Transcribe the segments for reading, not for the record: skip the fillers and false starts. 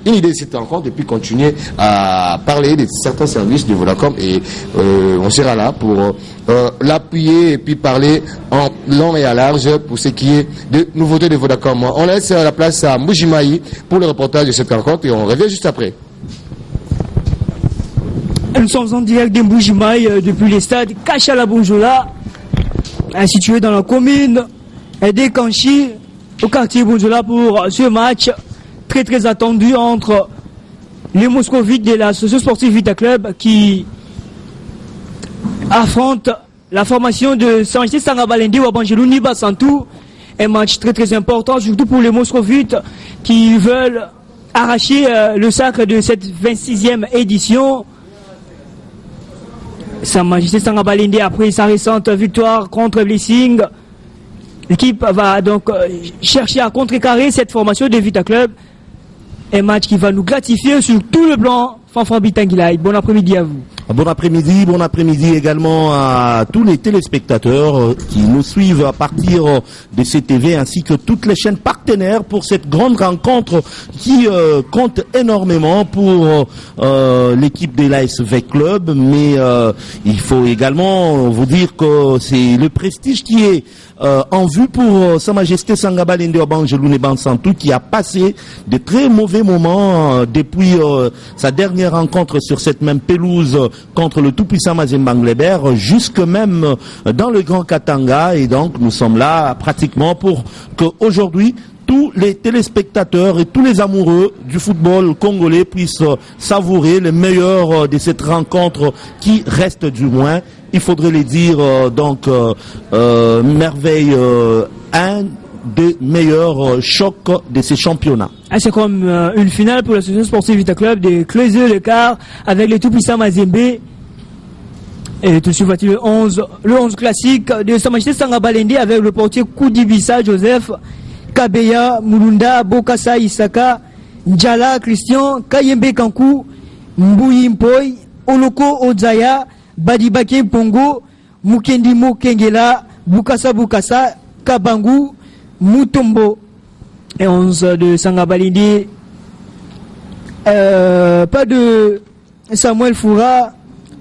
une idée de cette rencontre et puis continuer à parler de certains services de Vodacom et on sera là pour l'appuyer et puis parler en long et à large pour ce qui est de nouveautés de Vodacom. On laisse la place à Mbujimayi pour le reportage de cette rencontre et on revient juste après. Nous sommes en direct de Mbujimayi depuis le stade Kachala-Bonjola, situé dans la commune de Kanchi, au quartier Bonjola, pour ce match très très attendu entre les Moscovites de l'association sportive Vita Club qui affronte la formation de Saint-Majesté Sangabalende ou Abangelouni Basantou. Un match très très important, surtout pour les Moscovites qui veulent arracher le sacre de cette 26e édition. Saint-Majesté Sangabalende, après sa récente victoire contre Blessing, l'équipe va donc chercher à contrecarrer cette formation de Vita Club. Un match qui va nous gratifier sur tout le plan. Fanfan Bitanguilay, bon après-midi à vous. Bon après-midi également à tous les téléspectateurs qui nous suivent à partir de CTV ainsi que toutes les chaînes partenaires pour cette grande rencontre qui compte énormément pour l'équipe de l'ASV Club. Mais il faut également vous dire que c'est le prestige qui est en vue pour Sa Majesté Sangabalende Abangelouni Basantou qui a passé de très mauvais moments depuis sa dernière rencontre sur cette même pelouse contre le tout-puissant Mazembe Anglebert, jusque même dans le Grand Katanga. Et donc nous sommes là pratiquement pour qu'aujourd'hui tous les téléspectateurs et tous les amoureux du football congolais puissent savourer le meilleur de cette rencontre qui reste, du moins, il faudrait le dire, merveille, un des meilleurs chocs de ces championnats. C'est comme une finale pour l'association sportive Vita Club de closer l'écart avec les tout-puissants Mazembe. Et tout de suite, voici le 11 classique de Sa Majesté Sangabalende avec le portier Koudibissa Joseph, Kabeya, Mulunda, Bokassa Isaka, Njala Christian, Kayembe Kankou, Mbouyi Mpoy, Oloko Odzaya, Badibake Pongo, Mukendi Mokengela, Bukassa, Kabangu, Mutombo. Et 11 de Sangabalende. Pas de Samuel Foura,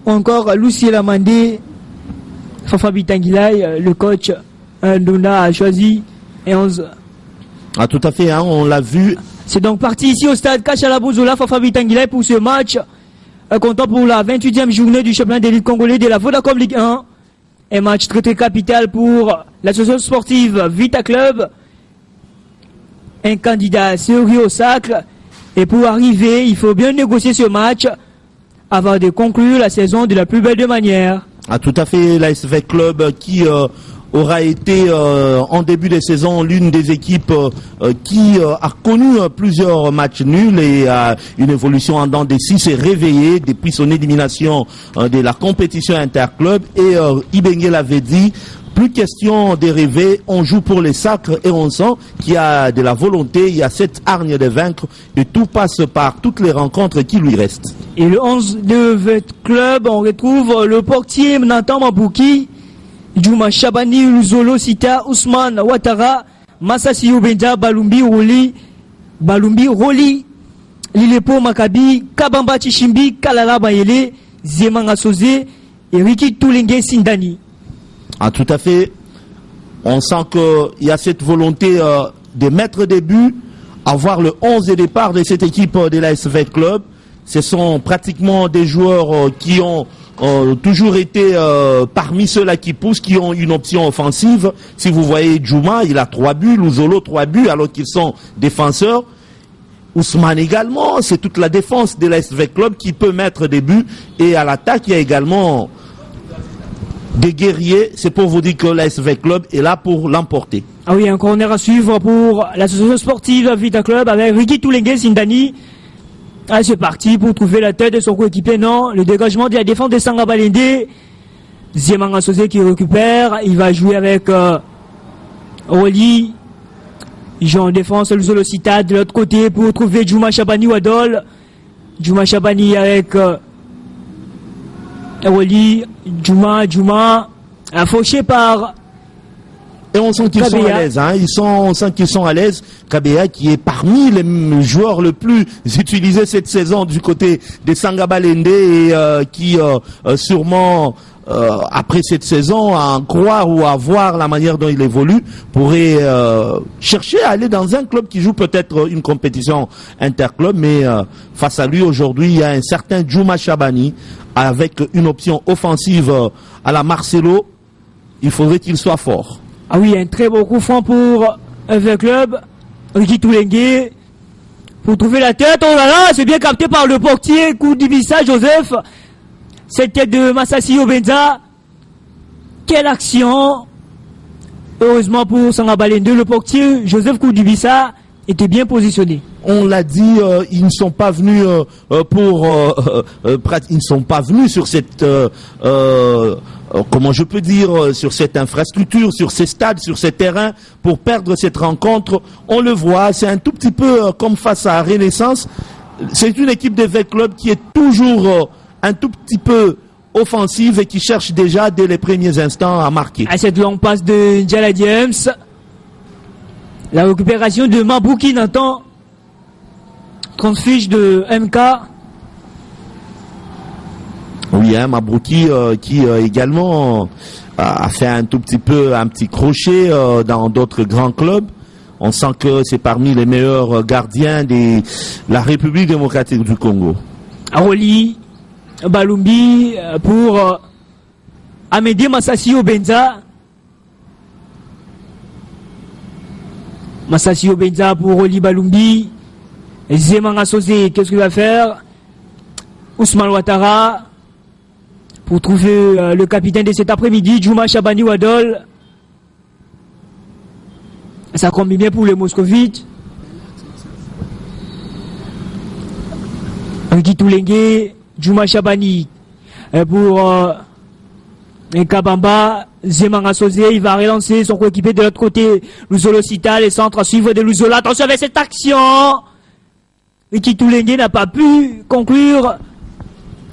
encore Lucie Lamandé, Fafa Bitanguilay, le coach Ndona a choisi. Et 11. Ah, tout à fait, hein, on l'a vu. C'est donc parti ici au stade Kachala-Bonjola, Fafa Bitanguilay pour ce match. Comptant pour la 28e journée du championnat d'élite congolais de la Vodacom Ligue 1. Un match très très capital pour l'association sportive Vita Club. Un candidat sérieux au sacre. Et pour arriver, il faut bien négocier ce match avant de conclure la saison de la plus belle de manière. Ah, tout à fait, l'ASV Club qui aura été en début de saison l'une des équipes qui a connu plusieurs matchs nuls et une évolution en dents des 6 s'est réveillée depuis son élimination de la compétition interclub. Et Ibenge l'avait dit, plus question de rêver, on joue pour les sacres et on sent qu'il y a de la volonté, il y a cette hargne de vaincre et tout passe par toutes les rencontres qui lui restent. Et le 11 de Vita Club, on retrouve le portier Nathan Mabouki, Juma Chabani, Luzolo Sita, Ousmane Ouattara, Massassi Obenja, Balumbi Roli, Lilepo Makabi, Kabamba Chishimbi, Kalala Bayele, Zemanga Sosé et Riki Toulenge Sindani. Ah, tout à fait. On sent qu'il y a cette volonté de mettre des buts, avoir le 11 de départ de cette équipe de l'ASV Club. Ce sont pratiquement des joueurs qui ont toujours été parmi ceux-là qui poussent, qui ont une option offensive. Si vous voyez Djouma, il a 3 buts, Luzolo 3 buts, alors qu'ils sont défenseurs. Ousmane également, c'est toute la défense de l'ASV Club qui peut mettre des buts. Et à l'attaque, il y a également des guerriers. C'est pour vous dire que l'ASV Club est là pour l'emporter. Ah oui, un corner à suivre pour l'association sportive Vita Club avec Riki Toulenge Sindani. Ah, c'est parti pour trouver la tête de son coéquipier. Non, le dégagement de la défense de Sangabalende. Zemanga Sosé qui récupère. Il va jouer avec Oli. Il joue en défense le Zolocita de l'autre côté pour trouver Juma Chabani Wadol. Juma Chabani avec Oli. Juma fauché par Et on sent qu'ils sont à l'aise, hein. On sent qu'ils sont à l'aise. Kabea qui est parmi les joueurs le plus utilisés cette saison du côté des Sangabalende et qui sûrement après cette saison, à en croire ou à voir la manière dont il évolue, pourrait chercher à aller dans un club qui joue peut-être une compétition interclub, mais face à lui aujourd'hui, il y a un certain Djouma Chabani avec une option offensive à la Marcelo. Il faudrait qu'il soit fort. Ah oui, un très beau coup franc pour le club. Ricky Toulengue pour trouver la tête. Oh là là, c'est bien capté par le portier Koudibissa Joseph. Cette tête de Masasi Obenza. Quelle action! Heureusement pour Sangabalende, le portier Joseph Koudibissa était bien positionné. On l'a dit, ils ne sont pas venus ils ne sont pas venus sur cette comment je peux dire, sur cette infrastructure, sur ces stades, sur ces terrains pour perdre cette rencontre. On le voit, c'est un tout petit peu comme face à Renaissance. C'est une équipe des V Club qui est toujours un tout petit peu offensive et qui cherche déjà dès les premiers instants à marquer. À cette longue passe de Njala James, la récupération de Mabouki Nathan, transfiche de MK. Oui, hein, Mabrouki qui également a fait un tout petit peu un petit crochet dans d'autres grands clubs. On sent que c'est parmi les meilleurs gardiens de la République démocratique du Congo. Aroli Balumbi pour Amédée Masasi Obenza. Masasi Obenza pour Oli Balumbi. Zemanga Sosé, qu'est-ce qu'il va faire? Ousmane Ouattara pour trouver le capitaine de cet après-midi, Djouma Chabani Wadol. Ça combine bien pour les Moscovites. Ricky Toulengue, Djouma Chabani pour Kabamba. Zemanga Sosé, il va relancer son coéquipier de l'autre côté. Luzolo Cita, les centres à suivre de Luzola. Attention avec cette action. Ricky Toulengue n'a pas pu conclure.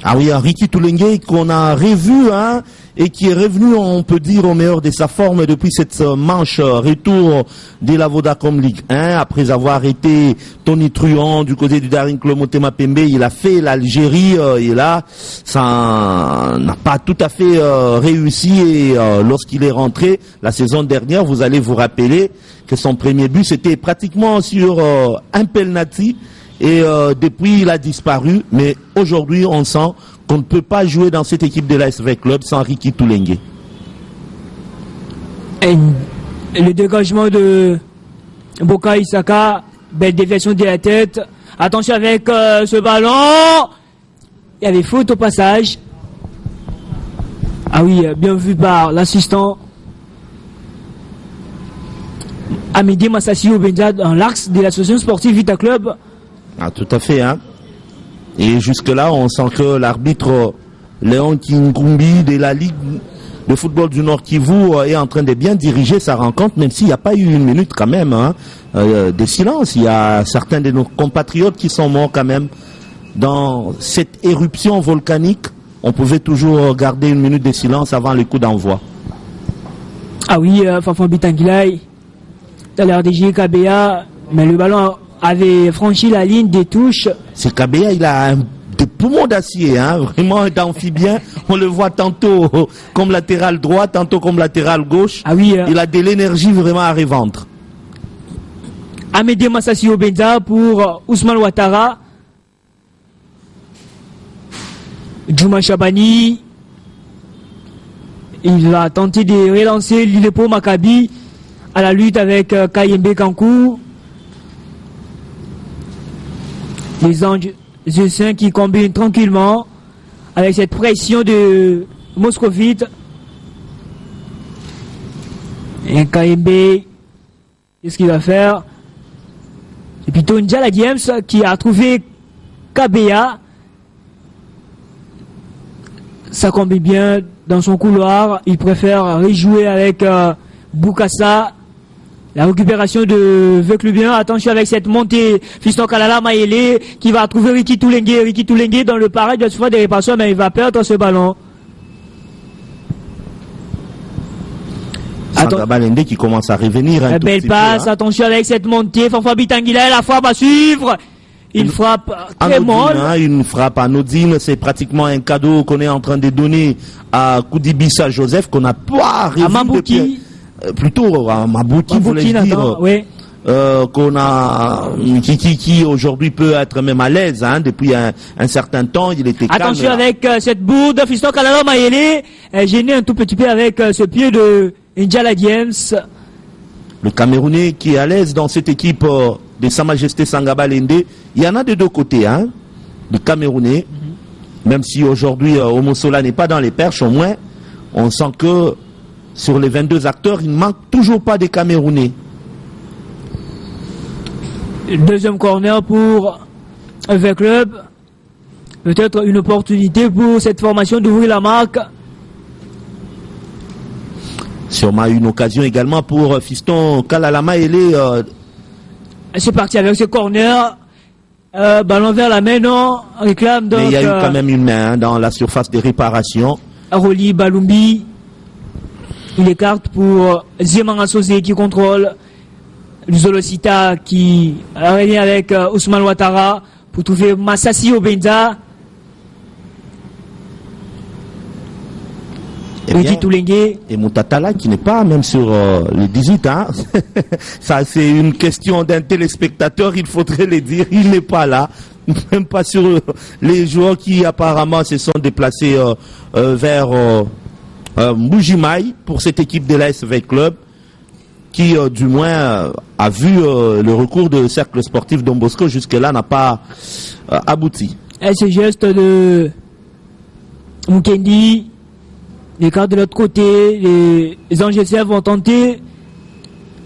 Ah oui, Ricky Toulengue qu'on a revu, hein, et qui est revenu, on peut dire, au meilleur de sa forme depuis cette manche retour de la Vodacom Ligue 1, après avoir été Tony Truant du côté du Daring Club Motema Pembe. Il a fait l'Algérie et là, ça n'a pas tout à fait réussi. Et lorsqu'il est rentré la saison dernière, vous allez vous rappeler que son premier but, c'était pratiquement sur un penalty. Et depuis, il a disparu. Mais aujourd'hui, on sent qu'on ne peut pas jouer dans cette équipe de l'ASV Club sans Ricky Toulengue. Et le dégagement de Boka Isaka, belle déviation de la tête. Attention avec ce ballon. Il y avait faute au passage. Ah oui, bien vu par l'assistant. Amédée Masasi Obenza dans l'axe de l'association sportive Vita Club. Ah, tout à fait, hein. Et jusque-là, on sent que l'arbitre Léon Kinkumbi de la Ligue de football du Nord Kivu est en train de bien diriger sa rencontre, même s'il n'y a pas eu une minute quand même, hein, de silence. Il y a certains de nos compatriotes qui sont morts quand même. Dans cette éruption volcanique, on pouvait toujours garder une minute de silence avant le coup d'envoi. Ah oui, Fafan Bitangilai, dans l'RDG Kabea, mais le ballon avait franchi la ligne des touches. C'est Kabea, il a des poumons d'acier, hein, vraiment d'amphibien. On le voit tantôt comme latéral droit, tantôt comme latéral gauche. Ah oui, il a de l'énergie vraiment à revendre. Amédée Masasi Obenza pour Ousmane Ouattara. Djouma Chabani. Il va tenter de relancer l'Ilepo Maccabi à la lutte avec Kayembe Kankou. Les anges saints qui combinent tranquillement avec cette pression de Moscovite. Et Kayembe, qu'est-ce qu'il va faire? Et puis Njala James qui a trouvé Kabea. Ça combine bien dans son couloir. Il préfère rejouer avec Boukassa. La récupération de Veclubien. Attention avec cette montée. Fiston Kalala Maïele qui va trouver Ricky Toulengue. Ricky Toulengue dans le pareil de souvent des réparations, mais il va perdre ce ballon. Sanga Balende qui commence à revenir un tout belle petit passe, peu, hein. attention avec cette montée, Fanfa Bitangila, la frappe à suivre. Il frappe très Anodine, molle. hein, une frappe anodine, c'est pratiquement un cadeau qu'on est en train de donner à Koudibissa Joseph qu'on n'a pas revu À Mabouki. depuis, plutôt à Mabouki, voulais-je dire, Nathan, oui. qu'on a, qui aujourd'hui peut être même à l'aise, hein, depuis un certain temps, il était calme. Attention là. avec cette bourde, Fiston Kalala Mayele, gêné un tout petit peu avec ce pied de Njala James. Le Camerounais qui est à l'aise dans cette équipe de Sa Majesté Sanga Balende, il y en a de deux côtés, hein, le Camerounais, même si aujourd'hui Omosola n'est pas dans les perches, au moins, on sent que sur les 22 acteurs, il ne manque toujours pas des Camerounais. Deuxième corner pour le club. Peut-être une opportunité pour cette formation d'ouvrir la marque. Sûrement une occasion également pour Fiston Kalalama Ele. C'est parti avec ce corner. Ballon vers la main, non. Réclame donc. Mais il y a eu quand même une main, hein, dans la surface de réparation. Aroli Balumbi. Il écarte pour Zemanga Sosé qui contrôle. Zolocita qui revient avec Ousmane Ouattara pour trouver Massassi Obenza. Petit Toulengue. Et Moutatala qui n'est pas même sur les 18 ans. Ça c'est une question d'un téléspectateur, il faudrait le dire. Il n'est pas là. Même pas sur les joueurs qui apparemment se sont déplacés vers Mbujimaï pour cette équipe de l'ASV Club, qui du moins a vu le recours de cercle sportif Don Bosco jusque-là n'a pas abouti. Et ce geste de Mukendi, les cartes de l'autre côté, les Angers vont tenter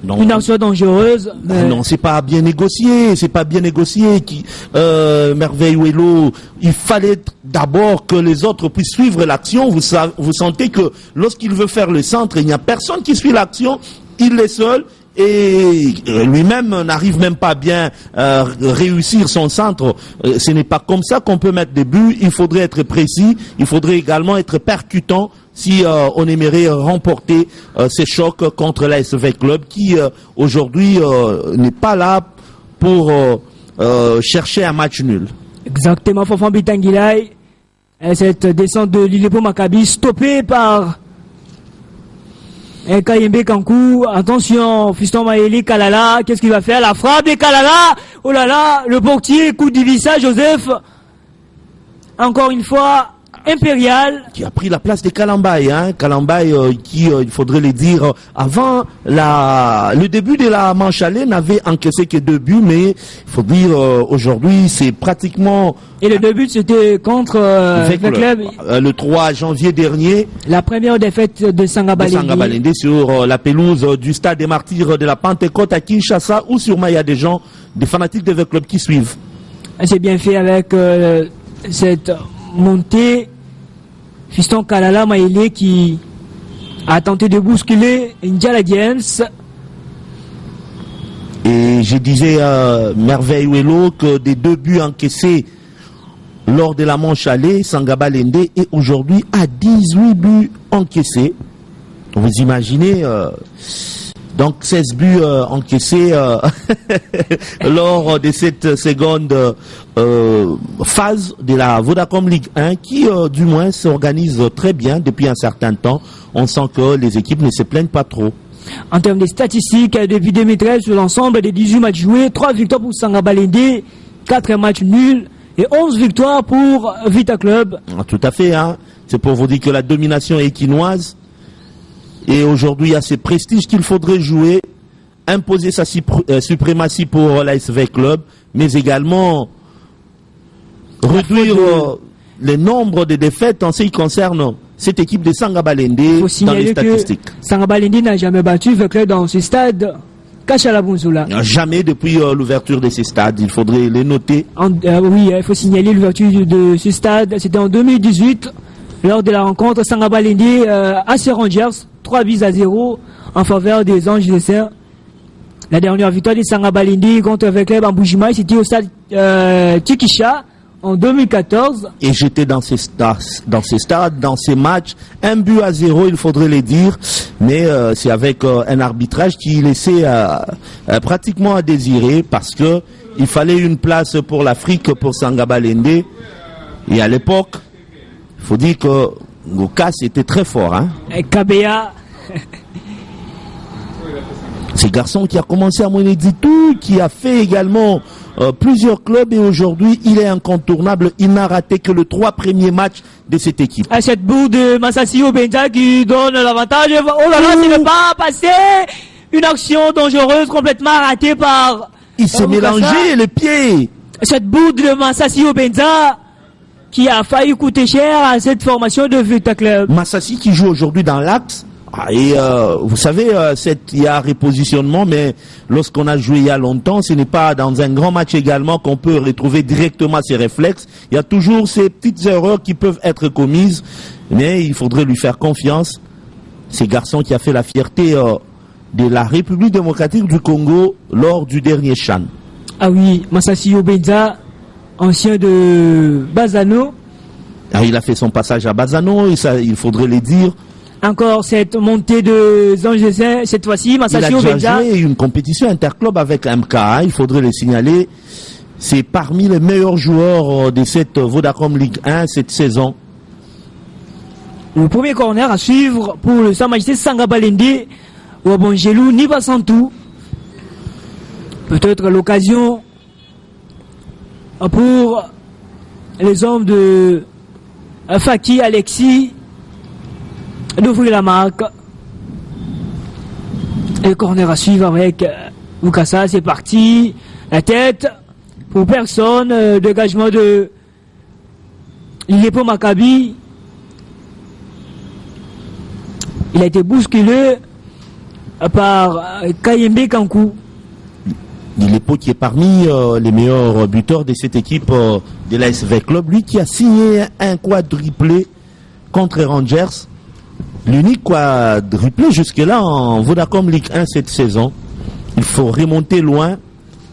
une action dangereuse. Mais... Non, c'est pas bien négocié, c'est pas bien négocié. Merveille Ouello, il fallait d'abord que les autres puissent suivre l'action. Vous sentez que lorsqu'il veut faire le centre, il n'y a personne qui suit l'action. Il est seul et lui-même n'arrive même pas bien à réussir son centre. Ce n'est pas comme ça qu'on peut mettre des buts. Il faudrait être précis. Il faudrait également être percutant si on aimerait remporter ces chocs contre l'ASV Club qui aujourd'hui n'est pas là pour chercher un match nul. Exactement, Fofan Bitangilai. Cette descente de l'Ilepo Maccabi stoppée par Kayembe Kankou. Attention, Fiston Maëli, Kalala, qu'est-ce qu'il va faire? La frappe de Kalala. Oh là là, le portier, coup de Vissa, Joseph. Encore une fois, Impérial. Qui a pris la place de Kalambay, hein? Kalambay qui, il faudrait le dire, avant le début de la manche aller n'avait encaissé que 2 buts, mais il faut dire aujourd'hui c'est pratiquement... Et le 2 buts c'était contre le club. Le 3 janvier dernier. La première défaite de Sanga Balende sur la pelouse du stade des Martyrs de la Pentecôte à Kinshasa, où sûrement il y a des gens, des fanatiques de club qui suivent. C'est bien fait avec cette montée. Fiston Kalala Maïlé qui a tenté de bousculer Njala James. Et je disais Merveille Ouello que des 2 buts encaissés lors de la manche allée, Sanga Balende est aujourd'hui à 18 buts encaissés. Vous imaginez donc 16 buts encaissés lors de cette seconde phase de la Vodacom Ligue 1 qui du moins s'organise très bien depuis un certain temps. On sent que les équipes ne se plaignent pas trop. En termes de statistiques, depuis 2013, sur l'ensemble des 18 matchs joués, 3 victoires pour Sanga Balende, 4 matchs nuls et 11 victoires pour Vita Club. Tout à fait, hein. C'est pour vous dire que la domination est équinoise. Et aujourd'hui, il y a ces prestiges qu'il faudrait jouer, imposer sa suprématie pour l'ASV Club, mais également réduire le nombre de défaites en ce qui concerne cette équipe de Sanga Balende dans les statistiques. Sanga Balende n'a jamais battu le club dans ce stade. Kachalabunzula. Jamais depuis l'ouverture de ces stades, il faudrait les noter. Oui, il faut signaler l'ouverture de ce stade. C'était en 2018, lors de la rencontre Sanga Balende à ses Rangers, 3-0 en faveur des Anges de Serre. La dernière victoire de Sanga Balende contre le club en Mbujimaï, c'était au stade Tikisha en 2014. Et j'étais dans ces stades, dans ces matchs. 1-0, il faudrait le dire. Mais c'est avec un arbitrage qui laissait pratiquement à désirer parce que il fallait une place pour l'Afrique, pour Sanga Balende. Et à l'époque, il faut dire que Ngokas était très fort. Hein. Et KBA. C'est garçon qui a commencé à monnaie tout, qui a fait également plusieurs clubs et aujourd'hui il est incontournable. Il n'a raté que les 3 premiers matchs de cette équipe. À cette bourre de Masassio Benza qui donne l'avantage. Oh là là, c'est ne pas passer. Une action dangereuse complètement ratée par... Il s'est mélangé les pieds. Cette bourre de Masassio Benza qui a failli coûter cher à cette formation de Vita Club. Massassi qui joue aujourd'hui dans l'axe. Et vous savez, il y a repositionnement, mais lorsqu'on a joué il y a longtemps, ce n'est pas dans un grand match également qu'on peut retrouver directement ses réflexes. Il y a toujours ces petites erreurs qui peuvent être commises, mais il faudrait lui faire confiance. Ce garçon qui a fait la fierté de la République démocratique du Congo lors du dernier CHAN. Ah oui, Masassio Benza, ancien de Bazano. Ah, il a fait son passage à Bazano, il faudrait le dire. Encore cette montée de Zangezin, cette fois-ci, Masassio Benza. Il a déjà joué une compétition interclub avec MK, il faudrait le signaler. C'est parmi les meilleurs joueurs de cette Vodacom Ligue 1 cette saison. Le premier corner à suivre pour le Sa Majesté Sanga Balende, Wabongelou Nibasantou. Peut-être l'occasion pour les hommes de Faki Alexis d'ouvrir la marque. Et corner à suivre avec Lukasa, c'est parti. La tête pour personne. Dégagement de Lilepo Maccabi. Il a été bousculé par Kayembe Kankou. Lilepo qui est parmi les meilleurs buteurs de cette équipe de l'ASV Club. Lui qui a signé un quadruplé contre Rangers. L'unique quadruplé jusque-là en Vodacom Ligue 1 cette saison. Il faut remonter loin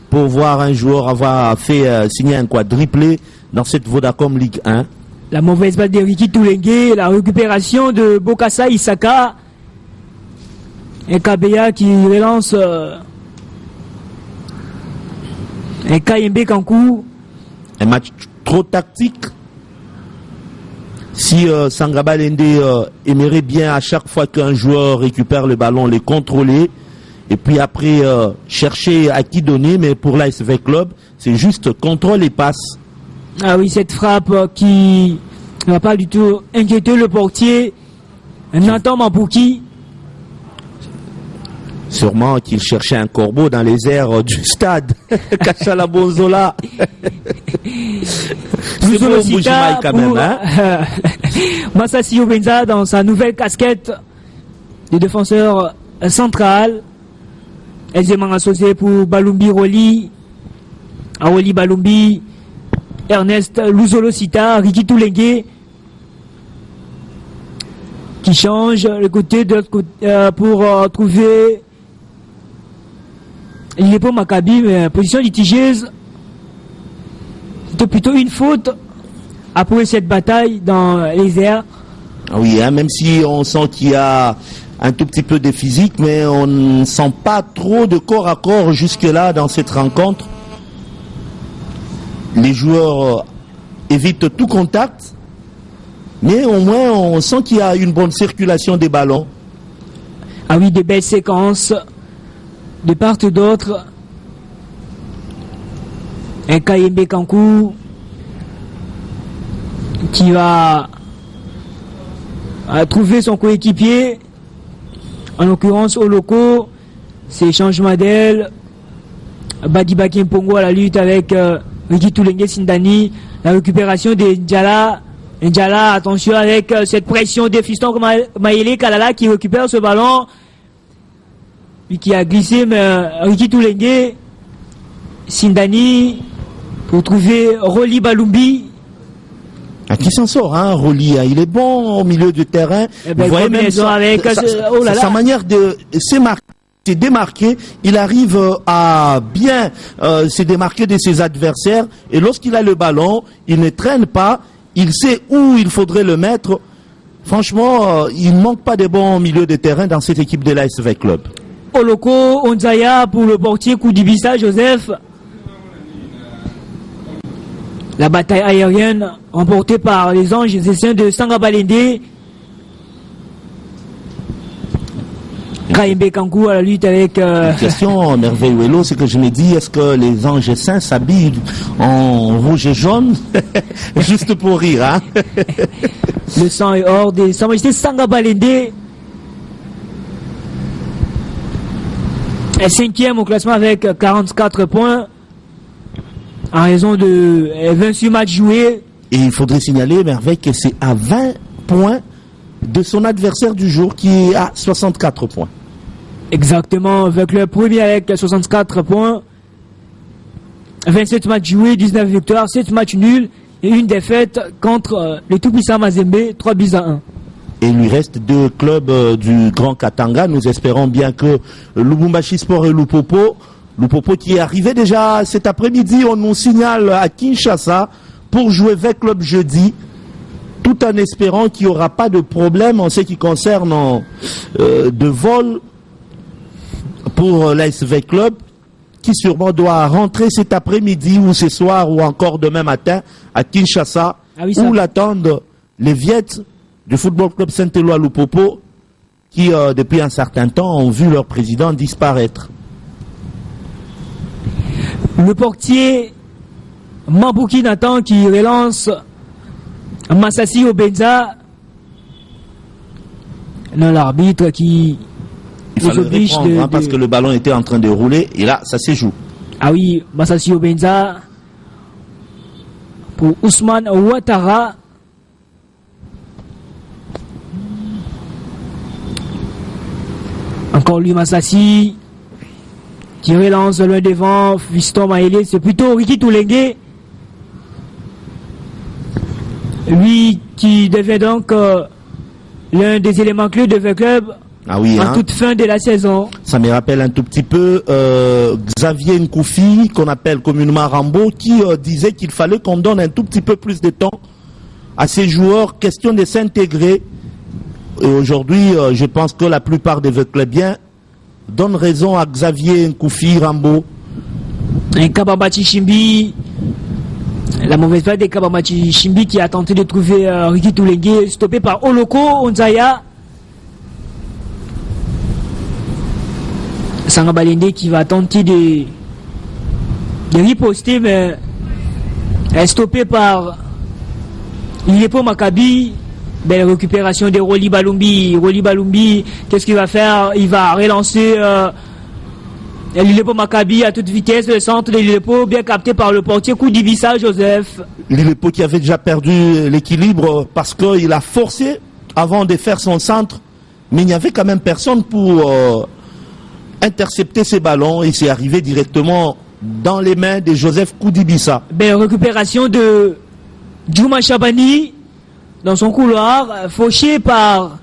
pour voir un joueur avoir fait signer un quadruplé dans cette Vodacom Ligue 1. La mauvaise balle de Riki Toulengue, la récupération de Bokassa Isaka. Et KBA qui relance et Kayembe Kankou. Un match trop tactique. Si Sanga Balende aimerait bien à chaque fois qu'un joueur récupère le ballon, les contrôler, et puis après chercher à qui donner, mais pour l'ASV Club, c'est juste contrôle et passe. Ah oui, cette frappe qui ne va pas du tout inquiéter le portier, Nathan Mampouki. Sûrement qu'il cherchait un corbeau dans les airs du stade. Kachala Bonzola. C'est bon Boujimaï quand même, hein? Masassio Benza dans sa nouvelle casquette de défenseur central. Aisément associé pour Balumbi Roli. Aroli Balumbi. Ernest Luzolo Sita. Riki Toulengue. Qui change le côté de l'autre côté pour trouver Lilepo Maccabi, mais position litigieuse. C'était plutôt une faute après cette bataille dans les airs. Oui, hein, même si on sent qu'il y a un tout petit peu de physique, mais on ne sent pas trop de corps à corps jusque-là dans cette rencontre. Les joueurs évitent tout contact, mais au moins on sent qu'il y a une bonne circulation des ballons. Ah oui, des belles séquences de part et d'autre. Un Kayembe Kankou qui va trouver son coéquipier, en l'occurrence Oloko. C'est changement d'aile. Badiba Kimpongo à la lutte avec Riki Toulengue Sindani. La récupération de Ndjala. Ndjala, attention avec cette pression des fistons comme Maïlé Kalala qui récupère ce ballon. Lui qui a glissé, mais Riki Toulengue Sindani pour trouver Roli Balumbi. Ah, qui s'en sort, hein, Roli, hein, il est bon au milieu du terrain. Eh ben, vous voyez même avec sa manière de se marquer. s'est démarqué, il arrive à bien se démarquer de ses adversaires, et lorsqu'il a le ballon, il ne traîne pas, il sait où il faudrait le mettre. Franchement, il ne manque pas de bons milieux de terrain dans cette équipe de l'ASV Club. Oloko Onzaya pour le portier Koudibissa Joseph. La bataille aérienne remportée par les anges essaiens de Sangabalende. Kaimbe Kankou à la lutte avec... La question, Merveille Wello, c'est que je me dis, est-ce que les anges saints s'habillent en rouge et jaune? Juste pour rire, hein. Le sang est hors des Sa Majesté Sangabalende. Est 5e au classement avec 44 points. En raison de 28 matchs joués. Et il faudrait signaler, Merveille, que c'est à 20 points de son adversaire du jour qui est à 64 points. Exactement, avec le premier avec 64 points. 27 matchs joués, 19 victoires, 7 matchs nuls et une défaite contre le tout-puissant Mazembe, 3-1. Et il lui reste 2 clubs du Grand Katanga. Nous espérons bien que Lubumbashi Sport et Lupopo qui est arrivé déjà cet après-midi, on nous signale à Kinshasa pour jouer avec club jeudi, tout en espérant qu'il n'y aura pas de problème en ce qui concerne de vol pour l'ASV Club, qui sûrement doit rentrer cet après-midi ou ce soir ou encore demain matin à Kinshasa, où l'attendent les Viettes du Football Club Saint-Éloi Lupopo, qui depuis un certain temps ont vu leur président disparaître. Le portier Mabouki Nathan qui relance Massassi Obenza. Non, l'arbitre qui les oblige parce que le ballon était en train de rouler et là ça se joue. Ah oui, Massassi Obenza pour Ousmane Ouattara. Encore lui Massassi qui relance loin devant Fiston Maélé, c'est plutôt Ricky Toulengue. Lui qui devient donc l'un des éléments clés de V Club en toute fin de la saison. Ça me rappelle un tout petit peu Xavier Nkoufi, qu'on appelle communément Rambo, qui disait qu'il fallait qu'on donne un tout petit peu plus de temps à ces joueurs, question de s'intégrer. Et aujourd'hui, je pense que la plupart des V Clubiens donne raison à Xavier Nkoufi Rambo. Kabambachi Chimbi, la mauvaise passe de Kabambachi Chimbi qui a tenté de trouver Ricky Toulengue, stoppé par Oloko Onzaya. Sangabalende qui va tenter de riposter, mais est stoppé par Ilepo Maccabi. Belle récupération de Roli Balumbi. Roli Balumbi, qu'est-ce qu'il va faire? Il va relancer l'Ilepo Maccabi à toute vitesse. Le centre de l'Ilepo, bien capté par le portier Koudibissa Joseph. L'Ilepo qui avait déjà perdu l'équilibre parce qu'il a forcé avant de faire son centre. Mais il n'y avait quand même personne pour intercepter ces ballons. Et c'est arrivé directement dans les mains de Joseph Koudibissa. Belle récupération de Djouma Chabani. Dans son couloir, fauché par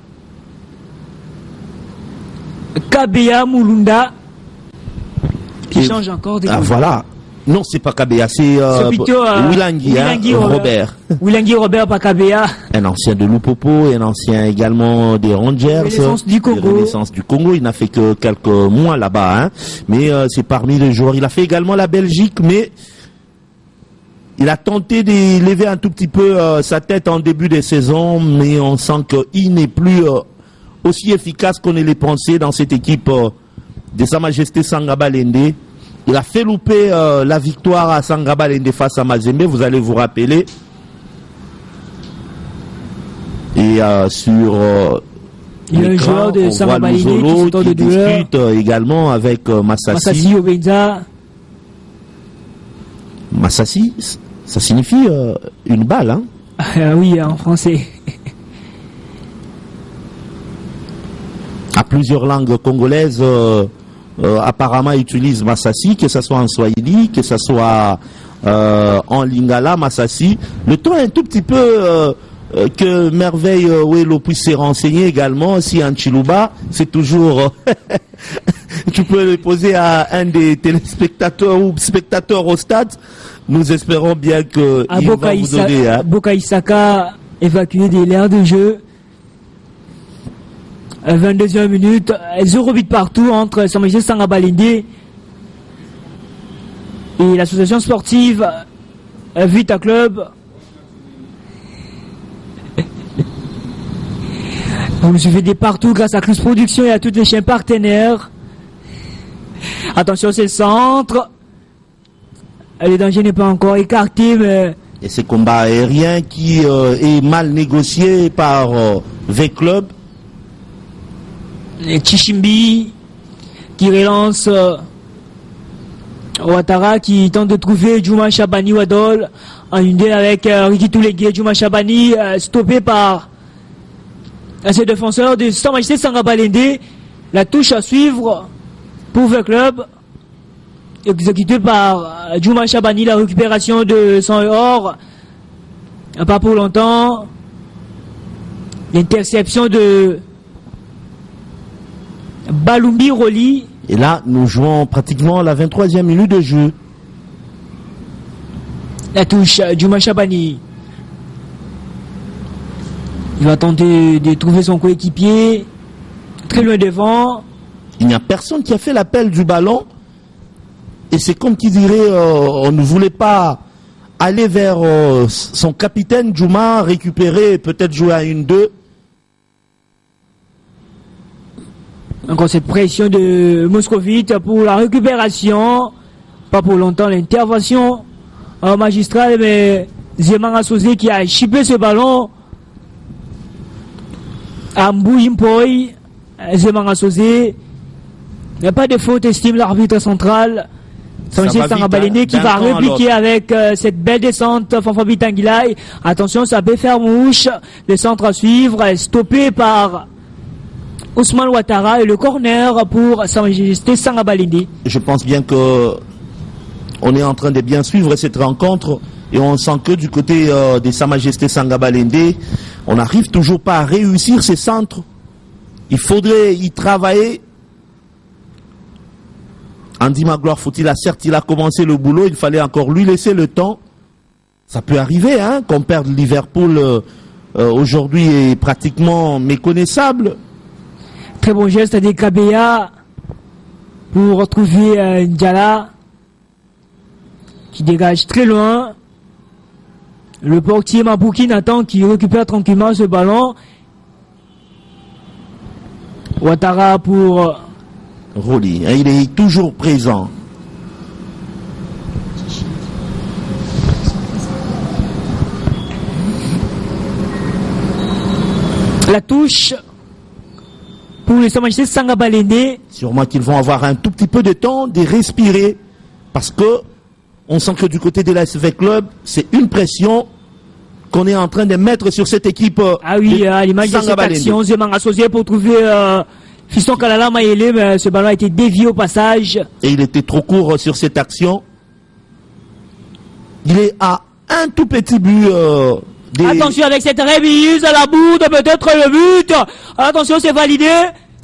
Kabea Mulunda, qui change encore de... Ah voilà, non c'est pas Kabea, c'est Wilangi Robert. Wilangi Robert, pas Kabea. Un ancien de Lupopo, un ancien également des Rangers. Renaissance du Congo. Renaissance du Congo, il n'a fait que quelques mois là-bas, hein. Mais c'est parmi les joueurs. Il a fait également la Belgique, mais... il a tenté de lever un tout petit peu sa tête en début de saison, mais on sent qu'il n'est plus aussi efficace qu'on ne les pensait dans cette équipe de Sa Majesté Sangabalende. Il a fait louper la victoire à Sangabalende face à Mazembe, vous allez vous rappeler. Et sur il y a un joueur de Sangabalende qui discute également avec Massassi Obenza. Massassi, ça signifie une balle, hein? Oui, en français. À plusieurs langues congolaises, apparemment utilisent Massassi, que ce soit en Swahili, que ce soit en Lingala, Massassi. Le temps est un tout petit peu que Merveille Wello puisse se renseigner également, si en Chiluba, c'est toujours tu peux le poser à un des téléspectateurs ou spectateurs au stade. Nous espérons bien que il va vous donner. Hein. Boka Isaka évacué de l'aire de jeu. 22e minute, 0-8 partout entre Sa Majesté Sanga Balende et l'association sportive Vita Club. Vous nous suivez des partout grâce à Cruz Production et à toutes les chaînes partenaires. Attention, c'est le centre. Le danger n'est pas encore écarté, mais... Et ce combat aérien qui est mal négocié par V-Club. Chichimbi qui relance Ouattara qui tente de trouver Djouma Chabani Wadol en une duel avec Ricky Toulégué. Djouma Chabani stoppé par ce défenseur de Sa Majesté Sanga Balende. La touche à suivre pour le club exécuté par Djouma Chabani. La récupération de son or pas pour longtemps. L'interception de Balumbi Roli. Et là, nous jouons pratiquement la 23e minute de jeu. La touche Djouma Chabani. Il va tenter de trouver son coéquipier. Très loin devant. Il n'y a personne qui a fait l'appel du ballon. Et c'est comme qui dirait, on ne voulait pas aller vers son capitaine Djouma, récupérer, peut-être jouer à 1-2. Encore cette pression de Moscovite pour la récupération. Pas pour longtemps l'intervention magistrale, mais Zemanga Sosé qui a chippé ce ballon. Ambou Impoy, Zemanga Sosé. Il n'y a pas de faute, estime l'arbitre central. Sanga Balende qui va répliquer avec cette belle descente. Fanfabi Tanguilay. Attention, ça peut faire mouche. Le centre à suivre, stoppé par Ousmane Ouattara et le corner pour Sa Majesté Sanga Balende. Je pense bien que on est en train de bien suivre cette rencontre et on sent que du côté de Sa Majesté Sanga Balende, on n'arrive toujours pas à réussir ces centres. Il faudrait y travailler. Andy Magloire, certes, il a commencé le boulot, il fallait encore lui laisser le temps. Ça peut arriver, hein, qu'on perde Liverpool aujourd'hui est pratiquement méconnaissable. Très bon geste des Kabea pour retrouver Ndiala qui dégage très loin. Le portier Mabouki Nathan qui récupère tranquillement ce ballon. Ouattara pour Roli, il est toujours présent. La touche pour les Sa Majesté Sanga Balende. Sûrement qu'ils vont avoir un tout petit peu de temps de respirer parce que on sent que du côté de l'ASV Club, c'est une pression qu'on est en train de mettre sur cette équipe. Ah oui, à l'image de cette action, Zemanga Sosé pour trouver Fiston Kalala Maïlé, mais ce ballon a été dévié au passage. Et il était trop court sur cette action. Il est à un tout petit but. Attention avec cette remise à la bourde, peut-être le but. Attention, c'est validé.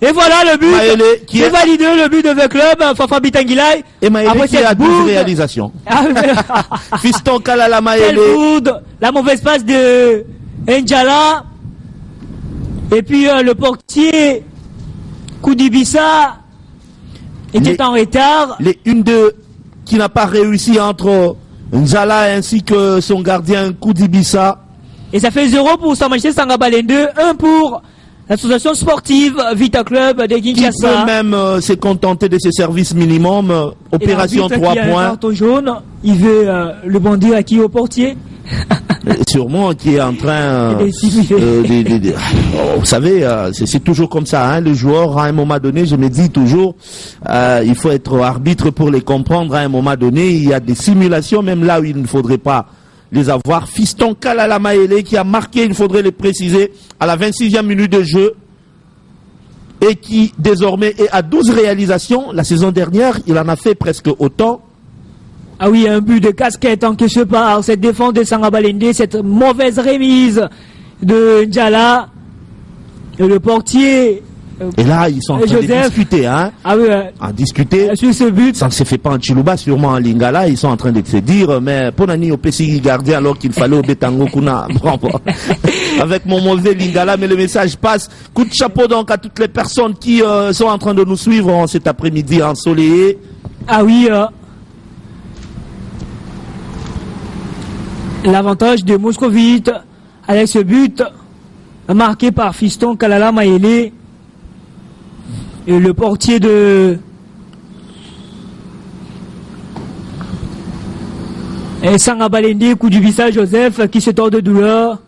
Et voilà le but. Maëlé, c'est validé le but de V Club, Fafa Bitangilay. Et Maëlé qui a 12 réalisations. Fiston Kalala Maëlé. La mauvaise passe de Ndjala. Et puis le portier Koudibissa était en retard. Les 1-2 qui n'a pas réussi entre Ndjala ainsi que son gardien Koudibissa. Et ça fait 0 pour Sa Majesté Sanga Balende, 1 pour l'association sportive Vita Club de Kinshasa. Qui peut même se contenter de ses services minimum. Opération 3 points. Un carton jaune, il veut le bandit à qui au portier. Sûrement qui est en train vous savez, c'est toujours comme ça, hein, le joueur à un moment donné, je me dis toujours il faut être arbitre pour les comprendre. À un moment donné, il y a des simulations même là où il ne faudrait pas les avoir. Fiston Kalala Maëlé qui a marqué, il faudrait le préciser, à la 26e minute de jeu et qui désormais est à 12 réalisations. La saison dernière, il en a fait presque autant. Ah oui, un but de casquette encaissé par cette défense de Sanga Balende, cette mauvaise remise de Ndjala. Et le portier Et là, ils sont en train de discuter, hein. Ah oui, en discuter. Sur ce but. Ça ne se fait pas en Chiluba, sûrement en Lingala. Ils sont en train de se dire, mais pour Nani au PC gardien alors qu'il fallait au Betango Kuna. Avec mon mauvais Lingala, mais le message passe. Coup de chapeau donc à toutes les personnes qui sont en train de nous suivre en cet après-midi ensoleillé. Ah oui, l'avantage de Moscovite avec ce but marqué par Fiston Kalala Mayele. Et le portier de Sangabalende, coup du visage Joseph qui se tord de douleur.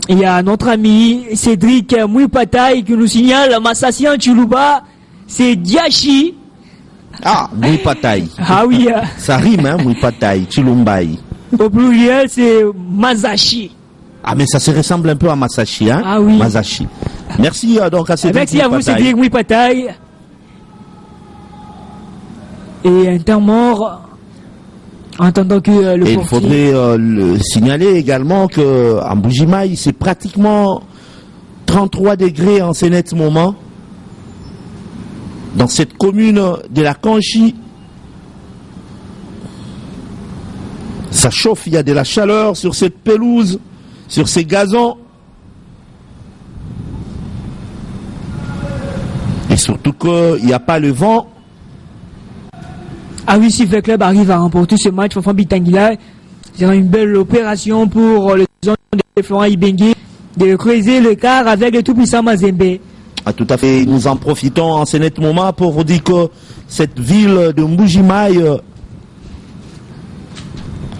Il y a notre ami Cédric Mouipataï qui nous signale Massassi en Chiluba, c'est Diachi. Ah, Mouipataï. Ah oui. Ça rime, hein, Mouipataï, Chilumbaï. Au pluriel, c'est Masashi. Ah, mais ça se ressemble un peu à Masashi, hein? Ah oui. Masashi. Merci donc à Cédric. Merci à vous, Cédric Mouipataï. Et un temps mort, en attendant que le portier... Il faudrait le signaler également qu'en Mbujimaï, c'est pratiquement 33 degrés en ce net moment. Dans cette commune de la Kanchi, ça chauffe, il y a de la chaleur sur cette pelouse, sur ces gazons. Et surtout qu'il n'y a pas le vent. Ah oui, si le club arrive à remporter ce match, Fanfan Bitangila, c'est une belle opération pour les hommes de Florent Ibengue de creuser le quart avec le tout-puissant Mazembe. Ah, tout à fait. Nous en profitons en ce net moment pour vous dire que cette ville de Mbujimaï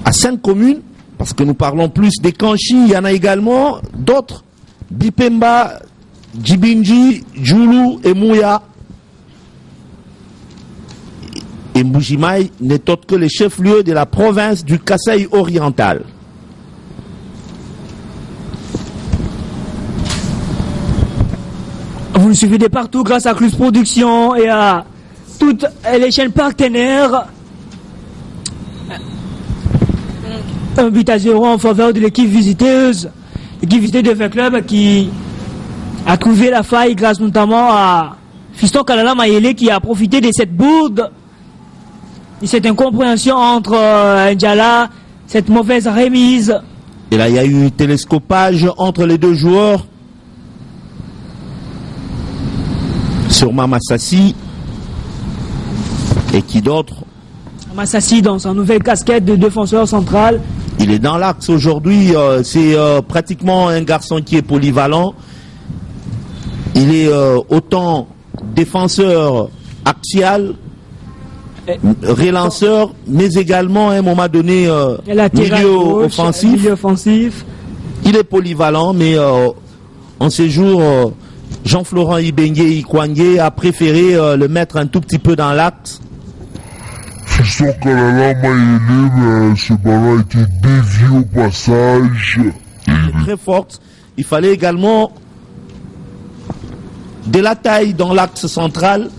a 5 communes, parce que nous parlons plus des Kanchi, il y en a également d'autres, Bipemba, Djibinji, Djoulou et Mouya. Et Mbujimaï n'est autre que le chef-lieu de la province du Kasaï oriental. Vous nous suivez de partout grâce à Clus Production et à toutes les chaînes partenaires. 1-0 en faveur de l'équipe visiteuse. L'équipe visiteuse de V Club qui a trouvé la faille grâce notamment à Fiston Kalala Mayele qui a profité de cette bourde, de cette incompréhension entre Ndjala, cette mauvaise remise. Et là, il y a eu télescopage entre les deux joueurs. Sur Massassi. Et qui d'autre? Massassi dans sa nouvelle casquette de défenseur central. Il est dans l'axe aujourd'hui. C'est pratiquement un garçon qui est polyvalent. Il est autant défenseur axial, relanceur, mais également à un moment donné milieu offensif. Il est polyvalent, mais en ces jours, Jean-Florent Ibengue Ikwangé a préféré le mettre un tout petit peu dans l'axe. Fiston Kalala Mayele, ce ballon a été dévié au passage. Très forte. Il fallait également de la taille dans l'axe central.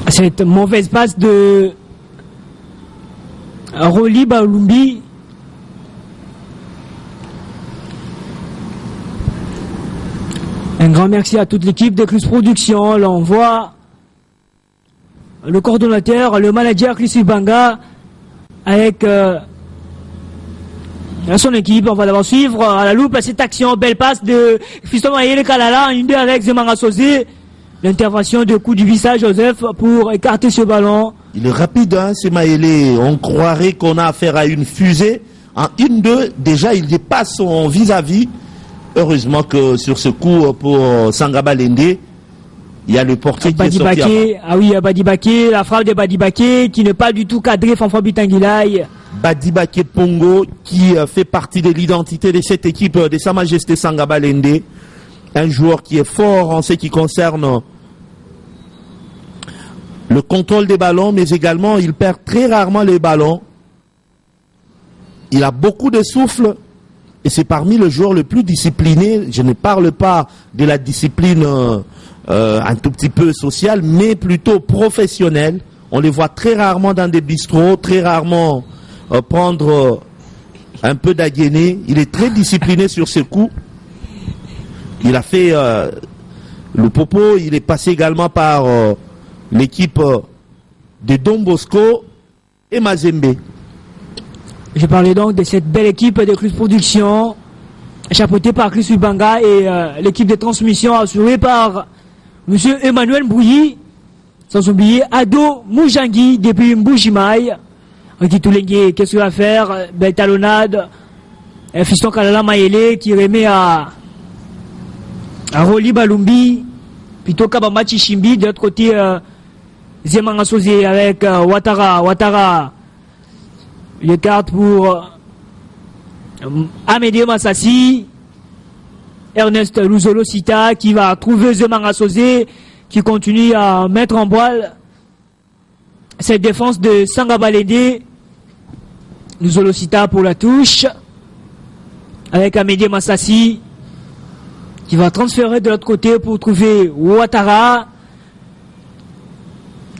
Cette mauvaise passe de Roli Balumbi. Un grand merci à toute l'équipe de Clus Production. Là, on voit le coordonnateur, le manager Chris Ibanga avec son équipe. On va d'abord suivre à la loupe cette action. Belle passe de Fiston Mayele Kalala, une deux avec Zemanga Sosé. L'intervention de coup du visage Joseph pour écarter ce ballon. Il est rapide, hein, c'est Mayele. On croirait qu'on a affaire à une fusée. En 1-2, déjà, il dépasse son vis-à-vis. Heureusement que sur ce coup pour Sangabalende, il y a le portier qui est sorti avant. Ah oui, Badibake, la frappe de Badibake qui n'est pas du tout cadrée, Fanfan Bitangilai. Badibake Pongo qui fait partie de l'identité de cette équipe de Sa Majesté Sangabalende. Un joueur qui est fort en ce qui concerne le contrôle des ballons, mais également il perd très rarement les ballons. Il a beaucoup de souffle. Et c'est parmi les joueurs les plus disciplinés. Je ne parle pas de la discipline un tout petit peu sociale, mais plutôt professionnelle. On les voit très rarement dans des bistrots, très rarement prendre un peu d'againé. Il est très discipliné sur ses coups. Il a fait le popo. Il est passé également par l'équipe de Don Bosco et Mazembe. Je parlais donc de cette belle équipe de Club Production, chapeautée par Chris Ubanga et l'équipe de transmission assurée par M. Emmanuel Bouilly, sans oublier Ado Moujangi depuis Mboujimaï. Ricky Toulengue, qu'est-ce qu'il va faire? Belle talonnade. Fiston Kalala Maele qui remet à Roli Balumbi, plutôt Kabamba Chishimbi, de l'autre côté Zemanga Sosé avec Ouattara. Les cartes pour Amédée Massassi, Ernest Luzolo Sita qui va trouver Zemanga Sosé qui continue à mettre en voile cette défense de Sangabalende. Luzolo Sita pour la touche avec Amédée Massassi qui va transférer de l'autre côté pour trouver Ouattara.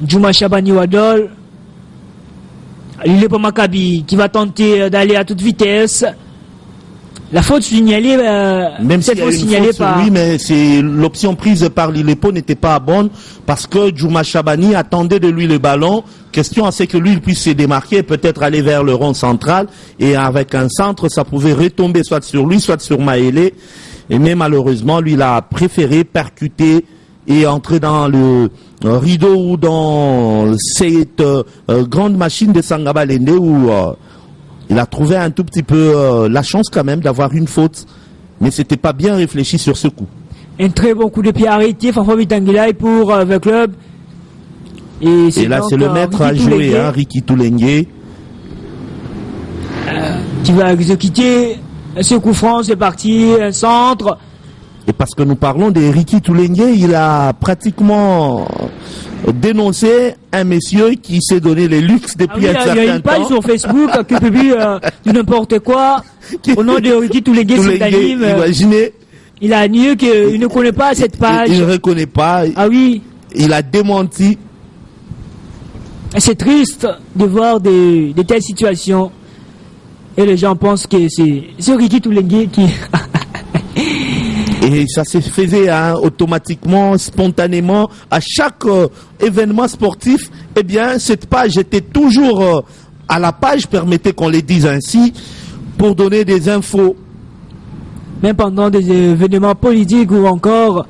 Djouma Chabani Wadol. Lilepo Maccabi qui va tenter d'aller à toute vitesse. La faute signalée, même s'il y a une faute sur lui, mais l'option prise par Lilepo n'était pas bonne parce que Djouma Chabani attendait de lui le ballon. Question à ce que lui il puisse se démarquer et peut-être aller vers le rond central. Et avec un centre, ça pouvait retomber soit sur lui, soit sur Maele. Et mais malheureusement, lui, il a préféré percuter et entrer dans le rideau ou dans cette grande machine de Sangabalende où il a trouvé un tout petit peu la chance quand même d'avoir une faute, mais c'était pas bien réfléchi sur ce coup. Un très bon coup de pied arrêté, Fanfan Bitangilai pour le club. Et là c'est le maître à jouer, hein, Ricky Toulengue. Qui va exécuter ce coup franc, c'est parti, un centre. Et parce que nous parlons de Ricky Toulengue, il a pratiquement dénoncé un monsieur qui s'est donné les luxes depuis un certain temps. Il y a une page sur Facebook qui publie du n'importe quoi au nom de Ricky Toulengue. Imaginez. Il a nié qu'il ne connaît pas cette page. Il ne reconnaît pas. Ah oui. Il a démenti. C'est triste de voir de telles situations. Et les gens pensent que c'est Ricky Toulengue qui... Et ça se faisait automatiquement, spontanément, à chaque événement sportif. Eh bien, cette page était toujours à la page, permettez qu'on les dise ainsi, pour donner des infos. Même pendant des événements politiques ou encore